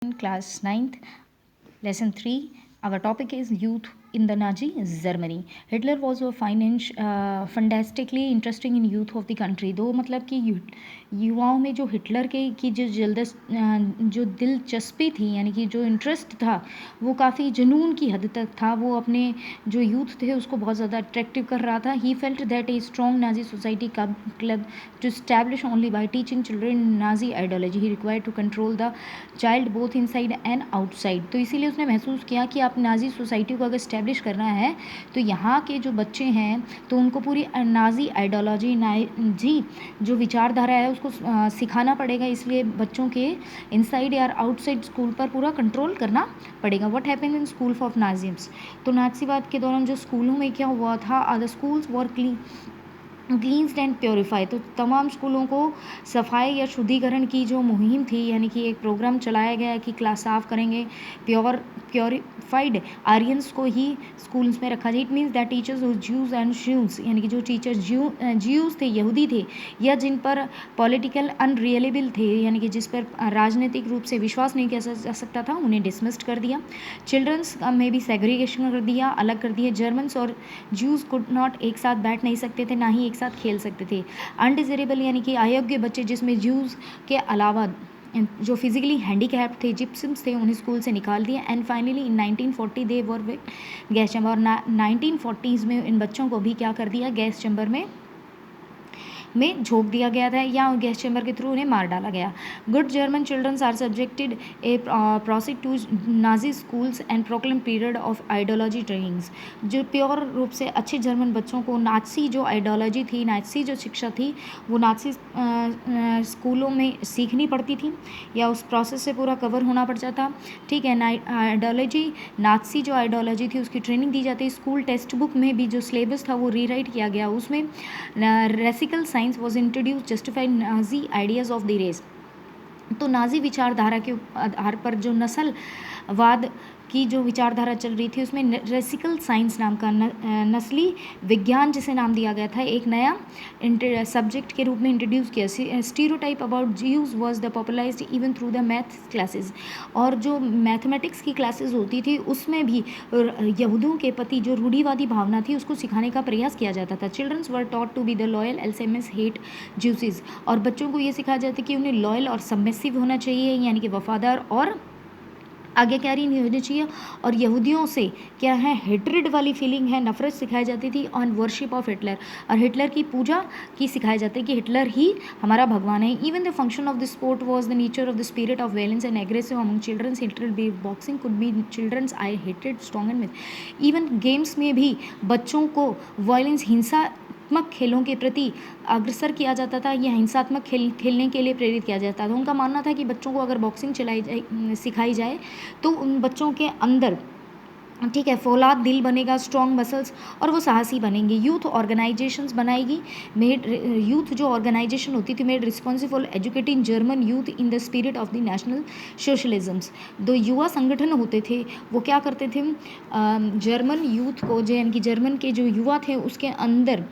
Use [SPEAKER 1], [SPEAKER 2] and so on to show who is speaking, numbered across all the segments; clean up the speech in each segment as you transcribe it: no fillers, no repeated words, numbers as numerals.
[SPEAKER 1] In class 9th, lesson 3. Our topic is youth in the Nazi Germany. Hitler was a fantastically interesting in youth of the country. दो मतलब कि युवाओं में जो Hitler के की जो दिलचस्पी थी, यानी कि जो इंटरेस्ट था, वो काफ़ी जुनून की हद तक था. वो अपने जो यूथ थे उसको बहुत ज़्यादा अट्रैक्टिव कर रहा था. He felt that a strong Nazi society club to establish only by teaching children Nazi ideology. He required to control the child both inside and outside. तो इसीलिए उसने महसूस किया कि आप नाजी सोसाइटी को अगर स्टैब्लिश करना है तो यहाँ के जो बच्चे हैं तो उनको पूरी नाजी आइडियोलॉजी, नाजी जो विचारधारा है उसको सिखाना पड़ेगा. इसलिए बच्चों के इनसाइड या आउटसाइड स्कूल पर पूरा कंट्रोल करना पड़ेगा. What happened in school of Nazism. तो नाजीवाद के दौरान जो स्कूलों में क्या हुआ था, the schools were cleansed and purify. तो तमाम स्कूलों को सफाई या शुद्धिकरण की जो मुहिम थी, यानी कि एक प्रोग्राम चलाया गया कि क्लास साफ करेंगे, प्योरीफाइड आर्यंस को ही स्कूल्स में रखा जाए. It means that teachers Jews and श्यूज, यानी कि जो टीचर ज्यूज थे, यहूदी थे, या जिन पर पॉलिटिकल अनरियलेबल थे, यानी कि जिस पर राजनीतिक रूप से विश्वास नहीं किया जा सकता था, उन्हें डिसमिस्ड कर दिया. चिल्ड्रंस में भी सेग्रीगेशन कर दिया, अलग कर दिए. जर्मन्स और ज्यूज कुड नॉट एक साथ बैठ नहीं सकते थे, ना ही एक साथ खेल सकते थे. अनडिजरेबल यानी कि अयोग्य बच्चे, जिसमें ज्यूज के अलावा जो फिजिकली हैंडीकैप थे, जिप्सिम्स थे, उन्हें स्कूल से निकाल दिया. And finally in 1940 they were gas chamber. और 1940s में इन बच्चों को भी क्या कर दिया, गैस चैम्बर में झोंक दिया गया था, या गैस चैम्बर के थ्रू उन्हें मार डाला गया. Good German childrens are subjected a proceed to Nazi schools and proclaim period of ideology trainings. जो प्योर रूप से अच्छे जर्मन बच्चों को नाजी जो आइडियोलॉजी थी, नाजी जो शिक्षा थी, वो नाजी स्कूलों में सीखनी पड़ती थी, या उस प्रोसेस से पूरा कवर होना पड़ जाता. ठीक है. आइडियोलॉजी, नाजी जो आइडियोलॉजी थी उसकी ट्रेनिंग दी जाती. स्कूल टेक्स्ट बुक में भी जो सिलेबस था वो रीराइट किया गया. उसमें racial science was introduce justified Nazi ideas of the race. तो नाजी विचारधारा के आधार पर जो नस्लवाद की जो विचारधारा चल रही थी, उसमें रेसिकल साइंस नाम का नस्ली विज्ञान जिसे नाम दिया गया था, एक नया सब्जेक्ट के रूप में इंट्रोड्यूस किया. Stereotype about Jews was the popularised even through the math classes. और जो मैथमेटिक्स की क्लासेस होती थी उसमें भी यहूदियों के प्रति जो रूढ़िवादी भावना थी उसको सिखाने का प्रयास किया जाता था. Children's were taught to be the loyal एल्सेमस हेट ज्यूसिस. और बच्चों को ये सिखाया जाता है कि उन्हें लॉयल और सबमिसिव होना चाहिए, यानी कि वफादार और आज्ञाकारी नहीं होनी चाहिए. और यहूदियों से क्या है, हेट्रेड वाली फीलिंग है, नफरत सिखाई जाती थी. ऑन वर्शिप ऑफ हिटलर, और हिटलर की पूजा की सिखाया जाता है कि हिटलर ही हमारा भगवान है. Even the function of the sport was the nature of the spirit of violence and aggressive among childrens. Hitler be boxing could be childrens I hated strong and myth. Even games में भी बच्चों को violence, हिंसात्मक खेलों के प्रति अग्रसर किया जाता था, या हिंसात्मक खेलने के लिए प्रेरित किया जाता था. उनका मानना था कि बच्चों को अगर बॉक्सिंग सिखाई जाए तो उन बच्चों के अंदर, ठीक है, फौलाद दिल बनेगा, स्ट्रॉन्ग मसल्स, और वो साहसी बनेंगे. यूथ ऑर्गेनाइजेशंस बनाएगी. यूथ जो ऑर्गेनाइजेशन होती थी made responsible educating German youth in the spirit of the national socialisms. दो युवा संगठन होते थे, वो क्या करते थे, जर्मन यूथ को, जो यानी कि जर्मन के जो युवा थे उसके अंदर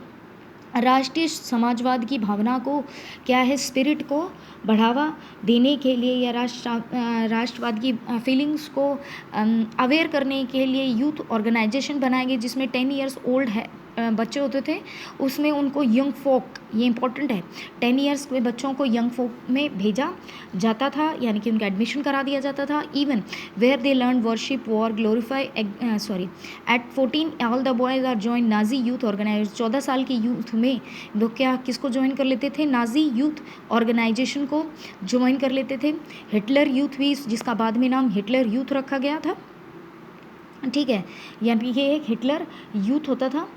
[SPEAKER 1] राष्ट्रीय समाजवाद की भावना को, क्या है, स्पिरिट को बढ़ावा देने के लिए, या राष्ट्रवाद की फीलिंग्स को अवेयर करने के लिए यूथ ऑर्गेनाइजेशन बनाए गए, जिसमें 10 ईयर्स ओल्ड है बच्चे होते थे. उसमें उनको यंग फोक, ये इंपॉर्टेंट है, 10 ईयर्स के बच्चों को यंग फोक में भेजा जाता था, यानी कि उनका एडमिशन करा दिया जाता था. Even where they learn worship, war, glorify at 14 all the boys are join Nazi youth organise. 14 साल के यूथ में वो किसको ज्वाइन कर लेते थे, नाजी यूथ ऑर्गेनाइजेशन को ज्वाइन कर लेते थे. हिटलर यूथ भी, जिसका बाद में नाम हिटलर यूथ रखा गया था, ठीक है, यानी कि एक हिटलर यूथ होता था,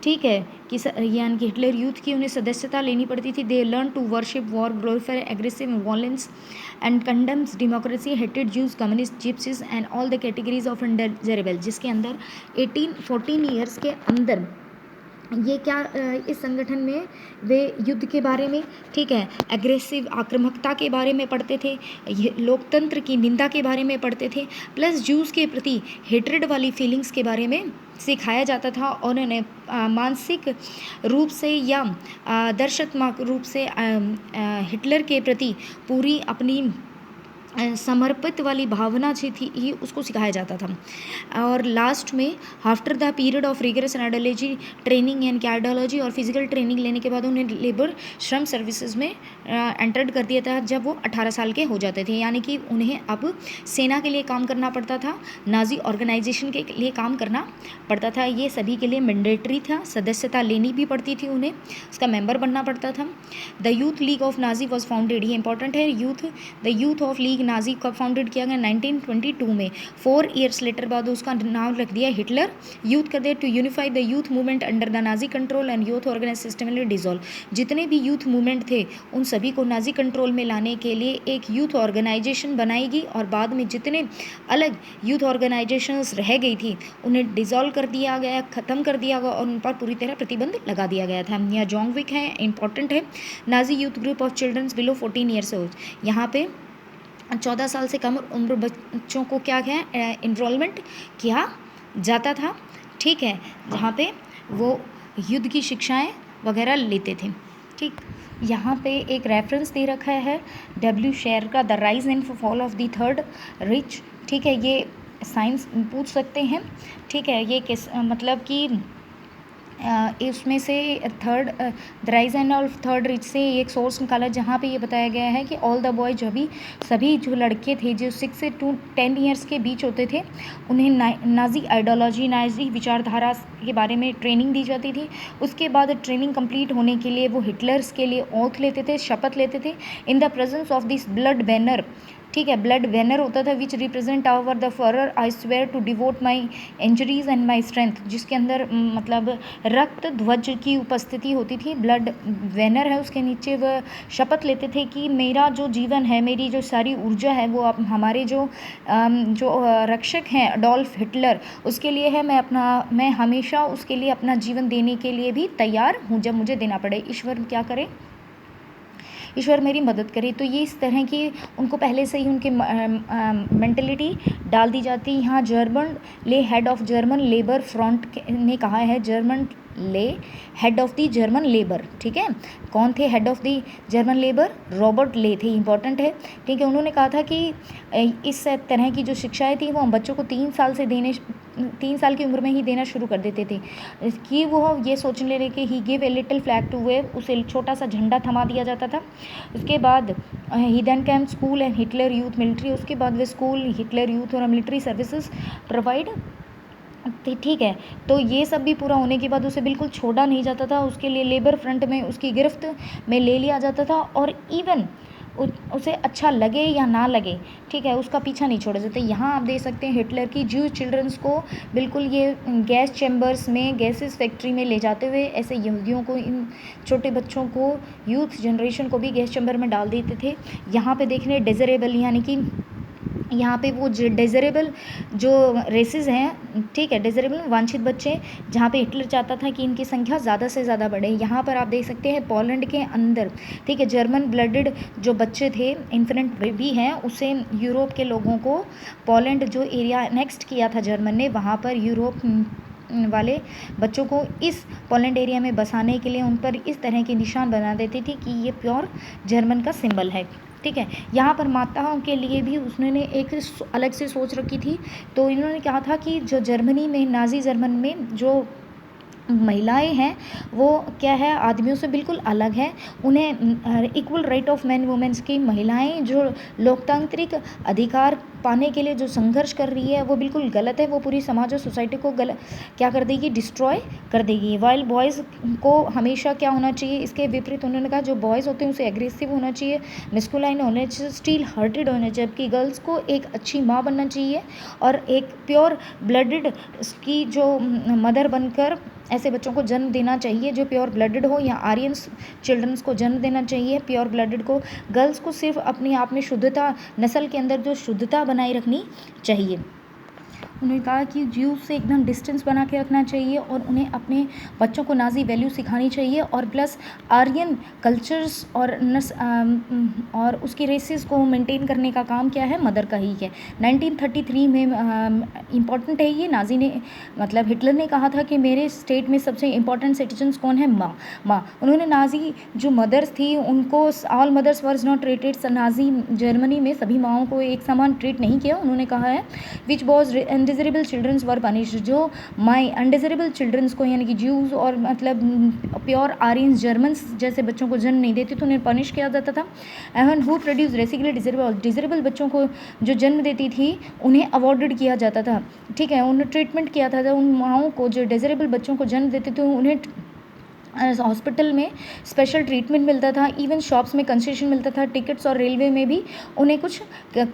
[SPEAKER 1] ठीक है, कि यानी कि हिटलर यूथ की उन्हें सदस्यता लेनी पड़ती थी. They learn to worship, war, glorify aggressive violence and condemns democracy, hated Jews, communist, gypsies and all the categories of undesirable. जिसके अंदर 14 ईयर्स के अंदर ये क्या, इस संगठन में वे युद्ध के बारे में, ठीक है, एग्रेसिव आक्रामकता के बारे में पढ़ते थे, ये लोकतंत्र की निंदा के बारे में पढ़ते थे, प्लस ज्यूज़ के प्रति हेट्रेड वाली फीलिंग्स के बारे में सिखाया जाता था. और उन्हें मानसिक रूप से या दर्शनात्मक रूप से हिटलर के प्रति पूरी अपनी समर्पित वाली भावना जो थी ये उसको सिखाया जाता था। और लास्ट में after the period of rigorous एनाडोलॉजी ट्रेनिंग एंड कार्डियोलॉजी और फिजिकल ट्रेनिंग लेने के बाद उन्हें लेबर श्रम सर्विसेज में एंटर्ड कर दिया था जब वो 18 साल के हो जाते थे, यानी कि उन्हें अब सेना के लिए काम करना पड़ता था, नाजी ऑर्गेनाइजेशन के लिए काम करना पड़ता था। ये सभी के लिए मैंडेटरी था, सदस्यता लेनी भी पड़ती थी, उन्हें उसका मेंबर बनना पड़ता था। The youth league of Nazi was founded, ये इंपॉर्टेंट है, the youth of league Nazi कब फाउंडेड किया गया 1922 में। 4 ईयर्स लेटर बाद उसका नाम रख दिया हिटलर यूथ कर दिया, to unify the youth movement under the Nazi control and youth organise systemly dissolve. जितने भी यूथ मूवमेंट थे उन सभी को नाजी कंट्रोल में लाने के लिए एक यूथ ऑर्गेनाइजेशन बनाएगी और बाद में जितने अलग यूथ ऑर्गेनाइजेशंस रह गई थी उन्हें डिजोल्व कर दिया गया, ख़त्म कर दिया गया और उन पर पूरी तरह प्रतिबंध लगा दिया गया था। यहाँ जोंगविक है, इंपॉर्टेंट है, Nazi youth group of childrens below 14 years old. यहाँ पे 14 साल से कम उम्र बच्चों को क्या है इनरोलमेंट किया जाता था, ठीक है, जहाँ पे वो युद्ध की शिक्षाएं वगैरह लेते थे। ठीक, यहाँ पे एक रेफरेंस दे रखा है डब्ल्यू शेर का, the rise and fall of the third rich. ठीक है, ये साइंस पूछ सकते हैं। ठीक है, ये किस मतलब कि इसमें से third the rise end of third rich से एक सोर्स निकाला जहाँ पे ये बताया गया है कि ऑल द बॉय जो भी सभी जो लड़के थे जो 6 से 10 ईयर्स के बीच होते थे उन्हें नाजी आइडियोलॉजी, नाजी विचारधारा के बारे में ट्रेनिंग दी जाती थी। उसके बाद ट्रेनिंग कंप्लीट होने के लिए वो हिटलर्स के लिए ओथ लेते थे, शपथ लेते थे in the presence of this blood banner. ठीक है, ब्लड बैनर होता था which represent our the Führer I swear to devote my energies and my strength, जिसके अंदर मतलब रक्त ध्वज की उपस्थिति होती थी। ब्लड बैनर है, उसके नीचे वह शपथ लेते थे कि मेरा जो जीवन है, मेरी जो सारी ऊर्जा है वो हमारे जो रक्षक हैं अडोल्फ हिटलर उसके लिए है। मैं हमेशा उसके लिए अपना जीवन देने के लिए भी तैयार हूँ जब मुझे देना पड़े। ईश्वर क्या करे, ईश्वर मेरी मदद करे। तो ये इस तरह की उनको पहले से ही उनके मेंटलिटी डाल दी जाती है। यहाँ जर्मन ले head of German labour front ने कहा है, जर्मन ले head of the German labour. ठीक है, कौन थे head of the German labour? Robert ले थे, इंपॉर्टेंट है। ठीक है, उन्होंने कहा था कि इस तरह की जो शिक्षाएं थी वो हम बच्चों को 3 साल की उम्र में ही देना शुरू कर देते थे कि वो ये सोचने लगे कि he give a little flag to wave, उसे छोटा सा झंडा थमा दिया जाता था। उसके बाद ही then came school and Hitler youth military, उसके बाद वे स्कूल, हिटलर यूथ और मिलिट्री सर्विसेज प्रोवाइड। ठीक है, तो ये सब भी पूरा होने के बाद उसे बिल्कुल छोड़ा नहीं जाता था, उसके लिए लेबर फ्रंट में उसकी गिरफ्त में ले लिया जाता था और इवन उसे अच्छा लगे या ना लगे, ठीक है, उसका पीछा नहीं छोड़ा जाता। यहाँ आप देख सकते हैं हिटलर की ज्यू चिल्ड्रंस को बिल्कुल ये गैस चैम्बर्स में, गैसेस फैक्ट्री में ले जाते हुए ऐसे यहूदियों को, इन छोटे बच्चों को, यूथ जनरेशन को भी गैस चैम्बर में डाल देते थे। यहाँ पे देखने डिज़रेबल, यानी कि यहाँ पे वो डिज़रेबल जो रेसेस हैं, ठीक है, डिज़रेबल वांछित बच्चे, जहाँ पे हिटलर चाहता था कि इनकी संख्या ज़्यादा से ज़्यादा बढ़े। यहाँ पर आप देख सकते हैं पोलैंड के अंदर, ठीक है, जर्मन ब्लडेड जो बच्चे थे, इन्फेंट भी हैं, उसे यूरोप के लोगों को, पोलैंड जो एरिया नेक्स्ट किया था जर्मन ने, वहाँ पर यूरोप वाले बच्चों को इस पोलैंड एरिया में बसाने के लिए उन पर इस तरह के निशान बना देती थी कि ये प्योर जर्मन का सिंबल है। ठीक है, यहाँ पर माताओं के लिए भी उसने एक अलग से सोच रखी थी। तो इन्होंने कहा था कि जो जर्मनी में, नाजी जर्मन में जो महिलाएं हैं वो क्या है, आदमियों से बिल्कुल अलग है, उन्हें equal right of man womens की, महिलाएं जो लोकतांत्रिक अधिकार पाने के लिए जो संघर्ष कर रही है वो बिल्कुल गलत है, वो पूरी समाज और सोसाइटी को क्या कर देगी, डिस्ट्रॉय कर देगी। वाइल बॉयज़ को हमेशा क्या होना चाहिए, इसके विपरीत उन्होंने कहा जो बॉयज़ होते हैं उसे एग्रेसिव होना चाहिए, मस्कुलाइन होने चाहिए, स्टील हार्टेड होने चाहिए, जबकि गर्ल्स को एक अच्छी माँ बनना चाहिए और एक प्योर ब्लडेड की जो मदर बनकर ऐसे बच्चों को जन्म देना चाहिए जो प्योर ब्लडेड हो, या आर्यंस चिल्ड्रंस को जन्म देना चाहिए प्योर ब्लडेड को। गर्ल्स को सिर्फ अपने आप में शुद्धता, नस्ल के अंदर जो शुद्धता बनाए रखनी चाहिए। उन्होंने कहा कि ज्यूज से एकदम डिस्टेंस बना के रखना चाहिए और उन्हें अपने बच्चों को नाजी वैल्यू सिखानी चाहिए, और प्लस आर्यन कल्चर्स और उसकी रेसेस को मेंटेन करने का काम क्या है, मदर का ही है। 1933 में इम्पॉर्टेंट है ये, नाजी ने मतलब हिटलर ने कहा था कि मेरे स्टेट में सबसे इम्पॉर्टेंट सिटीजन्स कौन है, माँ। उन्होंने नाजी जो मदर्स थी उनको all mothers were not treated, Nazi Germany में सभी माओं को एक समान ट्रीट नहीं किया। उन्होंने कहा है which was undesirable childrens were punished, जो माई अनडिजरेबल चिल्ड्रंस को यानी कि ज्यूज और मतलब प्योर आर्यंस जर्मन्स जैसे बच्चों को जन्म नहीं देते तो उन्हें पनिश किया जाता था। एवन हु प्रोड्यूस रेसिकली डिजरेबल बच्चों को जो जन्म देती थी उन्हें अवॉर्डेड किया जाता था, ठीक है, उन्हें ट्रीटमेंट किया था उन माओं को जो डिजरेबल बच्चों को जन्म देते थे, उन्हें हॉस्पिटल में स्पेशल ट्रीटमेंट मिलता था, इवन शॉप्स में कंसेशन मिलता था, टिकट्स और रेलवे में भी उन्हें कुछ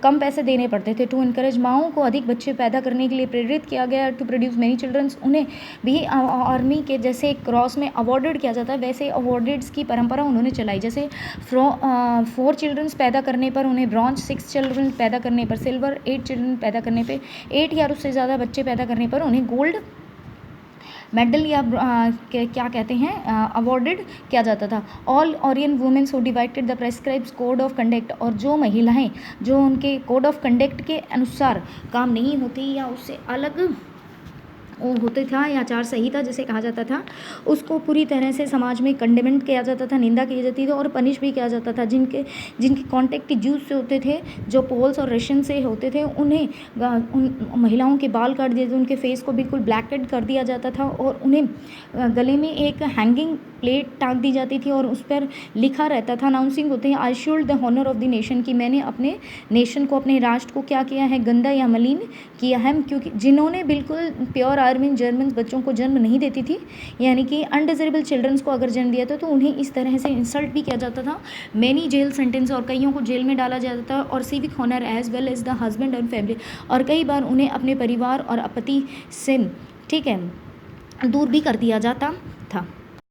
[SPEAKER 1] कम पैसे देने पड़ते थे। टू इनकरेज माओं को अधिक बच्चे पैदा करने के लिए प्रेरित किया गया, टू प्रोड्यूस मेनी चिल्ड्रंस, उन्हें भी आर्मी के जैसे क्रॉस में अवॉर्डेड किया जाता है वैसे अवॉर्डेड्स की परंपरा उन्होंने चलाई। जैसे 4 चिल्ड्रंस पैदा करने पर उन्हें ब्रॉन्ज, 6 चिल्ड्रन पैदा करने पर सिल्वर, 8 चिल्ड्रन पैदा करने पर 8 या उससे ज़्यादा बच्चे पैदा करने पर उन्हें गोल्ड मेडल या क्या कहते हैं अवॉर्डेड किया जाता था। All Aryan womens who divided the prescribes code of conduct, और जो महिलाएं जो उनके कोड ऑफ कंडक्ट के अनुसार काम नहीं होती या उससे अलग होते था या आचार संहिता जिसे कहा जाता था, उसको पूरी तरह से समाज में कंडेमेंट किया जाता था, निंदा की जाती थी और पनिश भी किया जाता था। जिनके कॉन्टेक्ट ज्यूज से होते थे, जो पोल्स और रशियन से होते थे, उन्हें उन महिलाओं के बाल काट दिए थे, उनके फेस को बिल्कुल ब्लैकेड कर दिया जाता था और उन्हें गले में एक हैंगिंग प्लेट टांग दी जाती थी और उस पर लिखा रहता था, अनाउंसिंग होते हैं, I should the honour of the nation, कि मैंने अपने नेशन को, अपने राष्ट्र को क्या किया है, गंदा या मलिन किया है। क्योंकि जिन्होंने बिल्कुल प्योर आर्यन जर्मन बच्चों को जन्म नहीं देती थी, यानी कि अनडिजरेबल चिल्ड्रंस को अगर जन्म दिया था तो उन्हें इस तरह से इंसल्ट भी किया जाता था। मैनी जेल सेंटेंस, और कईयों को जेल में डाला जाता था, और civic honour as well as the husband and family, और कई बार उन्हें अपने परिवार और पति से, ठीक है, दूर भी कर दिया जाता